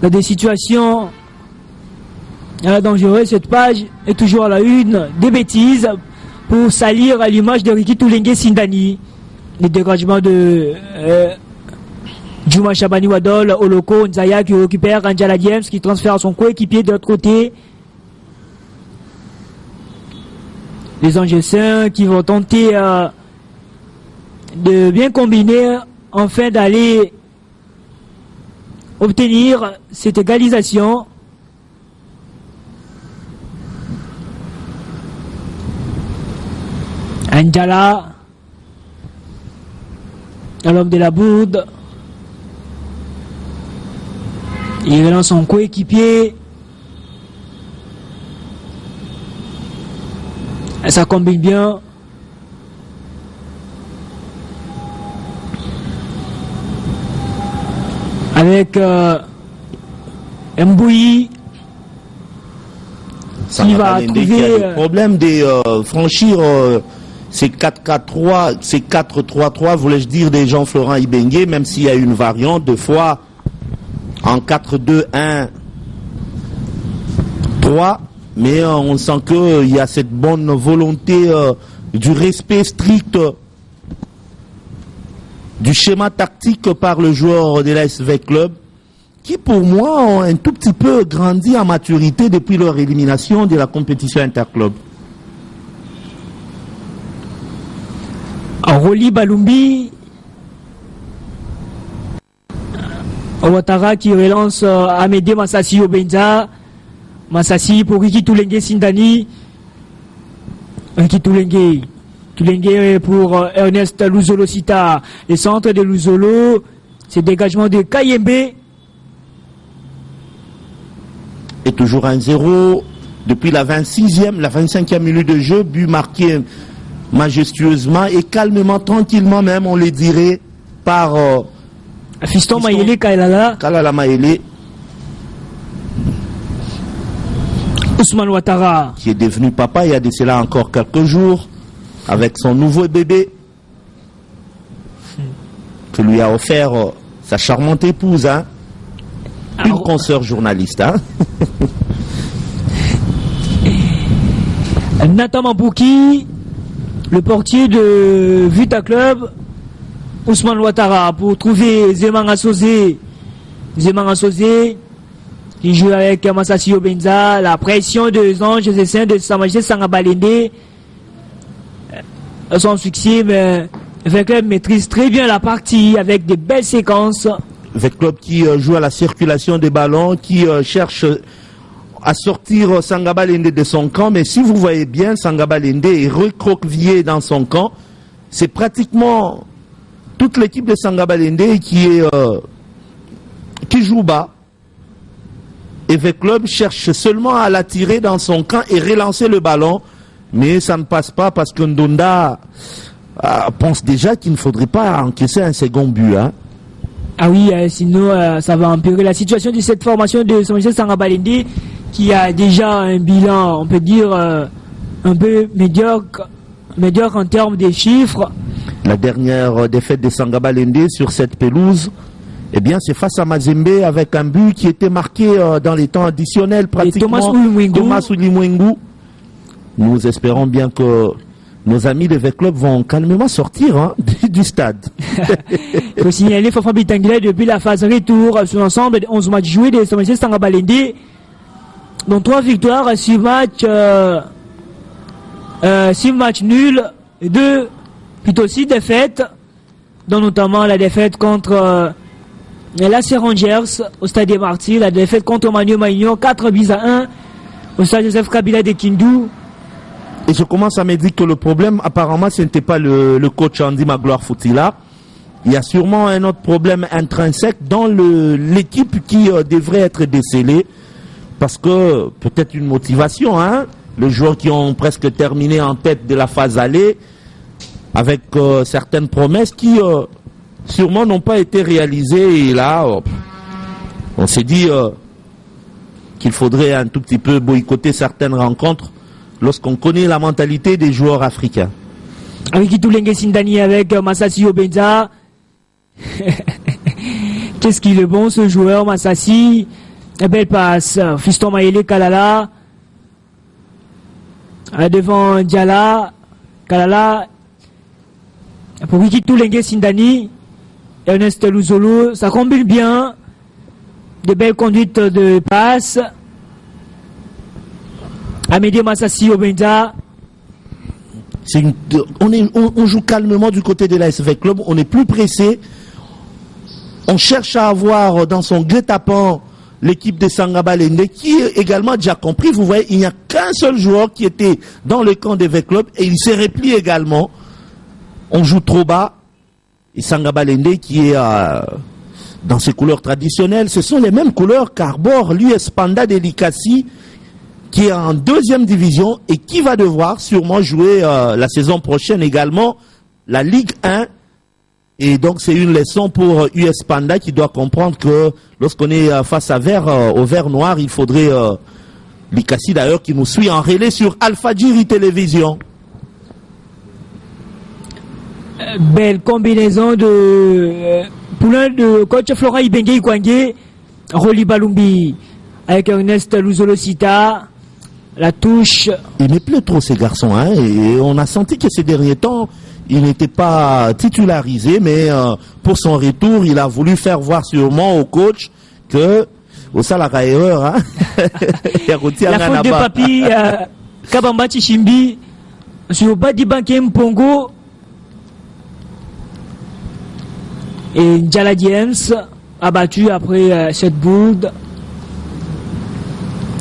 dans des situations dangereuses, cette page est toujours à la une des bêtises pour salir à l'image de Ricky Toulengue Sindani. Les dégagements de... Djouma Chabani Wadol, Oloko, Nzaya qui récupère Angela James qui transfère son coéquipier de l'autre côté. Les Angessins qui vont tenter de bien combiner afin d'aller obtenir cette égalisation. Angela, l'homme de la Bourde. Il relance son coéquipier. Ça combine bien. Avec Mbouyi. Ça va trouver le problème de franchir ces 4-4-3, ces 4-3-3, voulais-je dire, des Jean-Florent Ibengue, même s'il y a une variante, de fois en 4-2-1-3, mais on sent qu'il y a cette bonne volonté du respect strict du schéma tactique par le joueur de l'ASV Club, qui pour moi ont un tout petit peu grandi en maturité depuis leur élimination de la compétition interclub. Roli Balumbi, Ouattara qui relance Amédée Massassi au Benza. Massassi pour Ricky Toulengue Sindani. Ricky Toulengue pour Ernest Luzolo Sita. Les centres de Luzolo. C'est dégagement de Kayembe. Et toujours 1-0 depuis la 26e, la 25e minute de jeu. But marqué majestueusement et calmement, tranquillement même, on le dirait, par Fiston Mayele Kalala Mayele, Ousmane Ouattara, qui est devenu papa il y a de cela encore quelques jours, avec son nouveau bébé, que lui a offert sa charmante épouse, hein, une consoeur journaliste. Hein. Nathan Mambouki, le portier de Vita Club, Ousmane Ouattara, pour trouver Zeman Assosé, qui joue avec Massassi Obenza, la pression des anges et saints de Sa Majesté Sanga Balende, son succès, mais Vita Club maîtrise très bien la partie avec des belles séquences. Vita Club qui joue à la circulation des ballons, qui cherche à sortir Sanga Balende de son camp, mais si vous voyez bien, Sanga Balende est recroquevillé dans son camp. C'est pratiquement toute l'équipe de Sanga Balende qui joue bas. Et Vita Club cherche seulement à l'attirer dans son camp et relancer le ballon, mais ça ne passe pas parce que Ndonda pense déjà qu'il ne faudrait pas encaisser un second but. Hein. Ah oui, sinon ça va empirer la situation de cette formation de Sa Majesté Sanga Balende, qui a déjà un bilan, on peut dire, un peu médiocre en termes de chiffres. La dernière défaite de Sanga Balende sur cette pelouse, eh bien, c'est face à Mazembe avec un but qui était marqué dans les temps additionnels pratiquement. Thomas Oulimwengu. Nous espérons bien que nos amis de Vita Club vont calmement sortir du stade. Il faut signaler Fafa Bitangila depuis la phase retour sur l'ensemble de 11 matchs joués de Sa Majesté Sanga Balende, dont 3 victoires, 6 matchs nuls, et 6 défaites, dont notamment la défaite contre l'AC Rangers au Stade des Martyrs, la défaite contre Manu Maignan, 4-1 au Stade Joseph Kabila de Kindu. Et je commence à me dire que le problème, apparemment, ce n'était pas le coach Andy Magloire Foutila. Il y a sûrement un autre problème intrinsèque dans l'équipe qui devrait être décelée. Parce que peut-être une motivation, hein, les joueurs qui ont presque terminé en tête de la phase aller, avec certaines promesses qui sûrement n'ont pas été réalisées. Et là, on s'est dit qu'il faudrait un tout petit peu boycotter certaines rencontres lorsqu'on connaît la mentalité des joueurs africains. Avec Itoulenge Sindani, avec Massassi Obenza. Qu'est-ce qu'il est bon ce joueur, Massassi. Belle passe, Fiston Mayele Kalala, devant Diala, Kalala, pour Wiki Toulenge Sindani, Ernest Luzolo, ça combine bien, de belles conduites de passe, Amédée Massassi Obenza. On joue calmement du côté de la SV Club, on n'est plus pressé, on cherche à avoir dans son guet-apens l'équipe de Sanga Balende, qui également a déjà compris, vous voyez, il n'y a qu'un seul joueur qui était dans le camp des Vita Club et il s'est replié également. On joue trop bas. Et Sanga Balende qui est dans ses couleurs traditionnelles, ce sont les mêmes couleurs qu'arbore l'US Panda Delicassi, qui est en 2e division et qui va devoir sûrement jouer la saison prochaine également la Ligue 1. Et donc c'est une leçon pour US Panda qui doit comprendre que lorsqu'on est face à au vert noir, il faudrait Likassi d'ailleurs qui nous suit en relais sur Alpha Jiri Télévision. Belle combinaison de poulain de coach Flora Ibenge Ikwangé, Roli Balumbi avec Ernest Luzolo-Sita, la touche. Il n'est plus trop ces garçons, hein, et on a senti que ces derniers temps il n'était pas titularisé, mais pour son retour, il a voulu faire voir sûrement au coach que au salara erreur. Hein? La faute de Papi Kabamba Chichimbi sur Badi Banké Mpongo et Njala James abattu après cette bourde.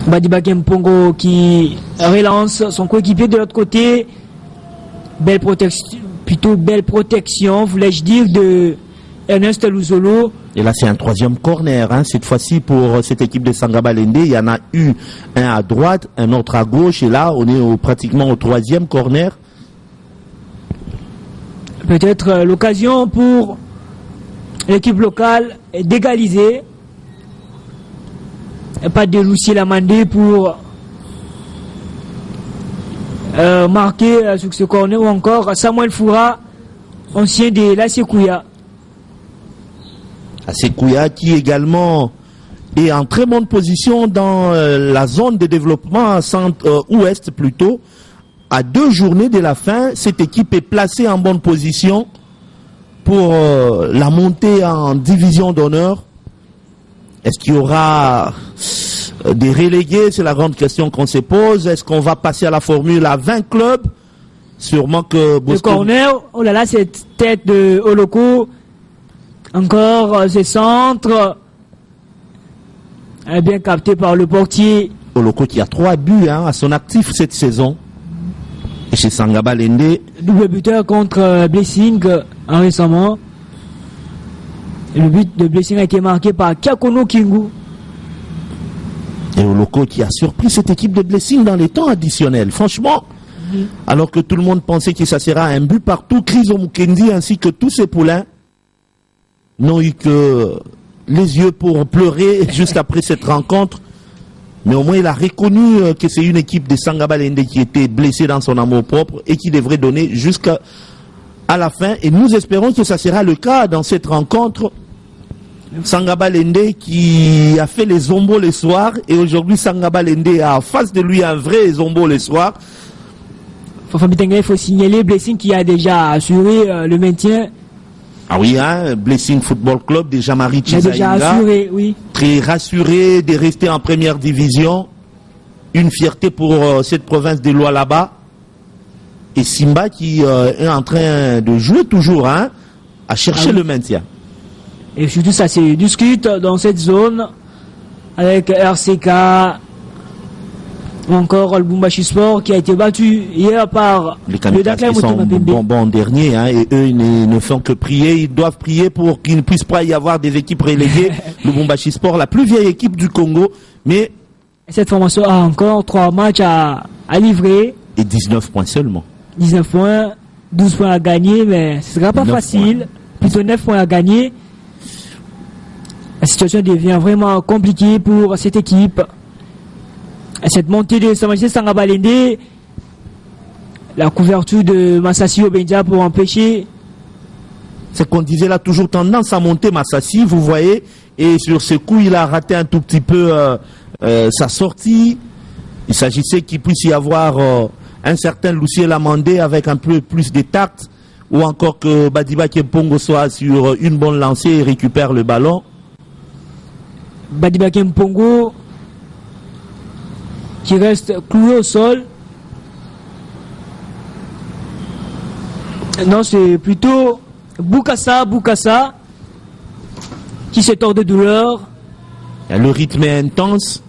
Badi Banké Mpongo qui relance son coéquipier de l'autre côté. Belle protection, voulais-je dire, de Ernest Luzolo. Et là, c'est un 3e corner. Hein. Cette fois-ci, pour cette équipe de Sanga Balende, il y en a eu un à droite, un autre à gauche. Et là, on est pratiquement au 3e corner. peut-être l'occasion pour l'équipe locale d'égaliser. Et pas de Lucie Lamandé pour marquer sur ce corner, ou encore Samuel Foura, ancien de la Sekouya. Sekouya qui également est en très bonne position dans la zone de développement ouest plutôt. À 2 journées de la fin, cette équipe est placée en bonne position pour la montée en division d'honneur. Est-ce qu'il y aura des relégués? C'est la grande question qu'on se pose. Est-ce qu'on va passer à la formule à 20 clubs? Sûrement que Bosco... Le corner, oh là là, cette tête de Oloko, encore ces centres, bien capté par le portier. Oloko qui a 3 buts à son actif cette saison. Et chez Sangaba Lende. Double buteur contre Blessing récemment. Et le but de Blessing a été marqué par Kakono Kingu. Et Oloko qui a surpris cette équipe de Blessing dans les temps additionnels. Franchement, alors que tout le monde pensait que ça sera un but partout, Chris Omukendi ainsi que tous ses poulains n'ont eu que les yeux pour pleurer juste après cette rencontre. Mais au moins il a reconnu que c'est une équipe de Sangaba Lende qui était blessée dans son amour propre et qui devrait donner jusqu'à la fin. Et nous espérons que ça sera le cas dans cette rencontre. Sangaba Lende qui a fait les zombos le soir, et aujourd'hui Sangaba Lende a en face de lui un vrai zombo le soir. Il faut signaler Blessing qui a déjà assuré le maintien. Ah oui, hein, Blessing Football Club, déjà Marie Chizaïla, oui. Très rassuré de rester en première division. Une fierté pour cette province de Lualaba. Et Simba qui est en train de jouer toujours, hein, à chercher le maintien. Et surtout ça se discute dans cette zone avec RCK, ou encore le Bumbashi Sport qui a été battu hier par le Dakar. Ils sont bon dernier, hein, et eux ils ne font que prier. Ils doivent prier pour qu'il ne puisse pas y avoir des équipes reléguées. Le Bumbashi Sport, la plus vieille équipe du Congo, mais cette formation a encore 3 matchs à livrer. Et 19 points seulement. 19 points, 12 points à gagner, mais ce ne sera pas facile. Plutôt 9 points à gagner. La situation devient vraiment compliquée pour cette équipe. Cette montée de Sa Majesté Sangaba Lende, la couverture de Massassi Obendia pour empêcher. C'est qu'on disait là, toujours tendance à monter Massassi, vous voyez, et sur ce coup il a raté un tout petit peu sa sortie. Il s'agissait qu'il puisse y avoir un certain Lucie Lamandé avec un peu plus de tact, ou encore que Badiba Kempongo soit sur une bonne lancée et récupère le ballon. Badiba Kempongo qui reste cloué au sol. Non, c'est plutôt Boukassa qui se tord de douleur. Le rythme est intense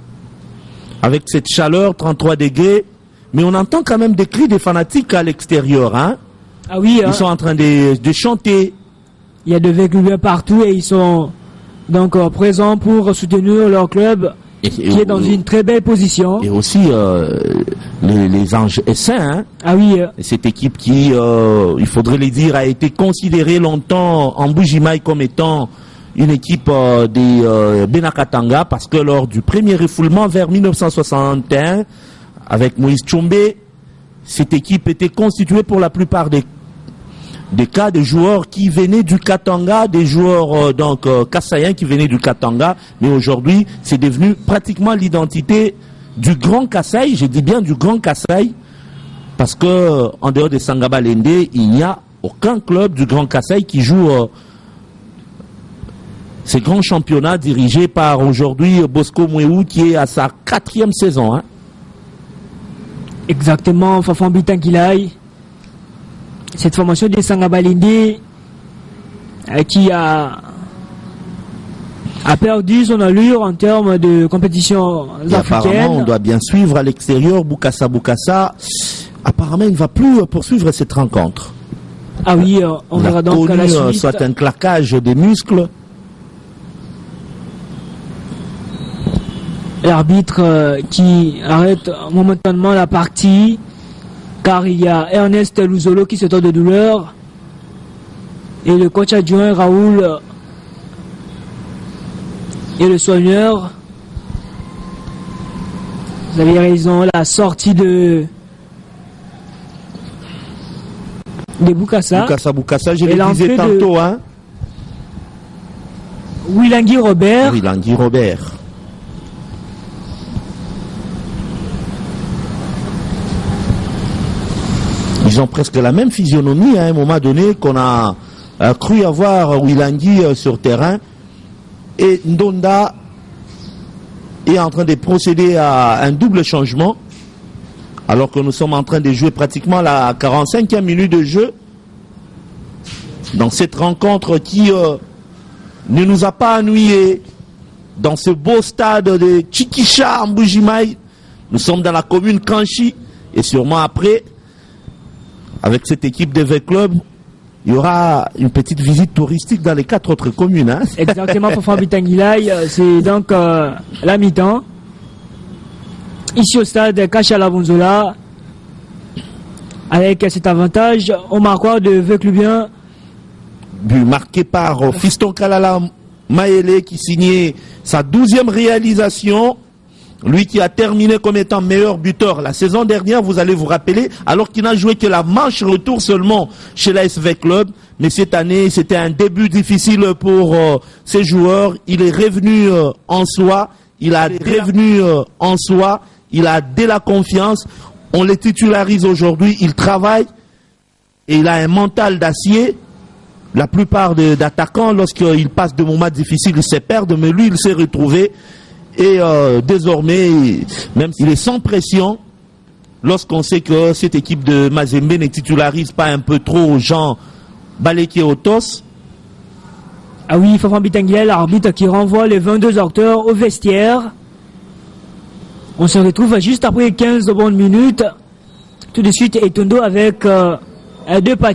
avec cette chaleur, 33 degrés, mais on entend quand même des cris des fanatiques à l'extérieur, hein. Ah oui, ils sont en train de chanter. Il y a des véhicules partout et ils sont donc présents pour soutenir leur club qui est dans une très belle position. Et aussi les Anges Essins, hein. Ah oui. Cette équipe qui, il faudrait le dire, a été considérée longtemps en Bujimaï comme étant une équipe des Benakatanga, parce que lors du premier refoulement vers 1961, avec Moïse Tchombe, cette équipe était constituée pour la plupart des cas de joueurs qui venaient du Katanga, des joueurs kassaïens qui venaient du Katanga, mais aujourd'hui c'est devenu pratiquement l'identité du Grand Kasaï. Je dis bien du Grand Kasaï, parce que en dehors de Sangaba Lende, il n'y a aucun club du Grand Kasaï qui joue ces grands championnats dirigés par aujourd'hui Bosco Mouéou, qui est à sa 4e saison, hein. Exactement, Fafan Bitankilaï. Cette formation de Sangaba Lende qui a perdu son allure en termes de compétition africaine. Apparemment, on doit bien suivre à l'extérieur. Boukassa, apparemment, il ne va plus poursuivre cette rencontre. Ah oui, on verra donc à la suite. Soit un claquage des muscles. L'arbitre qui arrête momentanément la partie, car il y a Ernest Luzolo qui se tord de douleur. Et le coach adjoint Raoul et le soigneur. Vous avez raison, la sortie de Boukassa. Boukassa, je le disais tantôt, hein. Wilangui Robert. Wilangui Robert. Ils ont presque la même physionomie à un moment donné qu'on a cru avoir Wilangui sur terrain. Et Ndonda est en train de procéder à un double changement. Alors que nous sommes en train de jouer pratiquement la 45e minute de jeu. Dans cette rencontre qui ne nous a pas ennuyés. Dans ce beau stade de Tchikisha en Mbujimaï. Nous sommes dans la commune Kanchi. Et sûrement après, avec cette équipe de V-Club, il y aura une petite visite touristique dans les 4 autres communes. Hein. Exactement, pour Fabi Tanguilay, c'est donc la mi-temps. Ici au stade Kachala Bonzola, avec cet avantage, on marque quoi de V-Clubien? But marqué par Fiston Kalala Maele qui signait sa 12e réalisation. Lui qui a terminé comme étant meilleur buteur la saison dernière, vous allez vous rappeler, alors qu'il n'a joué que la manche retour seulement chez la SV Club. Mais cette année, c'était un début difficile pour ces joueurs. Il est revenu en soi. Il a dès la confiance. On les titularise aujourd'hui. Il travaille et il a un mental d'acier. La plupart d'attaquants, lorsqu'ils passent de moments difficiles, ils se perdent. Mais lui, il s'est retrouvé. Et désormais, même s'il est sans pression, lorsqu'on sait que cette équipe de Mazembe ne titularise pas un peu trop Jean Baleke Otos. Ah oui, Fafan Bitanguel, l'arbitre qui renvoie les 22 acteurs au vestiaire. On se retrouve juste après 15 bonnes minutes. Tout de suite, Etondo avec 2 parties.